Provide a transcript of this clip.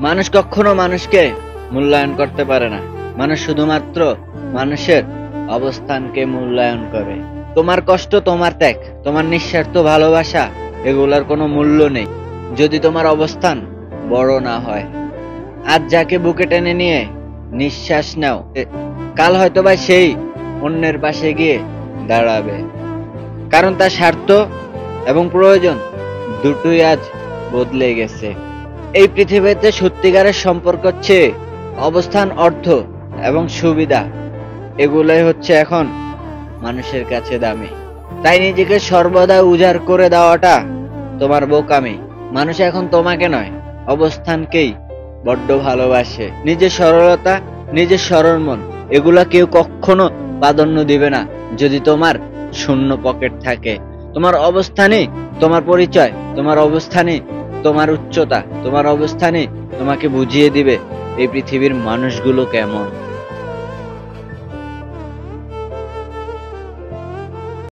মানুষ কখনো মানুষকে মূল্যায়ন করতে পারে না। মানুষ শুধুমাত্র মানুষের অবস্থানকে মূল্যায়ন করে। তোমার কষ্ট, তোমার ত্যাগ, তোমার নিঃস্বার্থ ভালোবাসা, এগুলার কোনো মূল্য নেই যদি তোমার অবস্থান বড় না হয়। আজ যাকে বুকে টেনে নিয়ে নিঃশ্বাস নাও, কাল হয়তো বা সেই অন্যের পাশে গিয়ে দাঁড়াবে, কারণ তার স্বার্থ এবং প্রয়োজন দুটোই আজ বদলে গেছে। এই পৃথিবীতে সত্যিকারের সম্পর্ক হচ্ছে অবস্থান, অর্থ এবং সুবিধা, এগুলাই হচ্ছে এখন মানুষের কাছে দামি। তাই নিজেকে সর্বদা উজাড় করে দেওয়াটা তোমার বোকামি। মানুষ এখন তোমাকে নয়, অবস্থানকেই বড্ড ভালোবাসে। নিজের সরলতা, নিজের সরল মন, এগুলা কেউ কখনো প্রাধান্য দিবে না যদি তোমার শূন্য পকেট থাকে। তোমার অবস্থানই তোমার পরিচয়, তোমার অবস্থানই তোমার উচ্চতা, তোমার অবস্থানই তোমাকে বুঝিয়ে দিবে এই পৃথিবীর মানুষগুলো কেমন।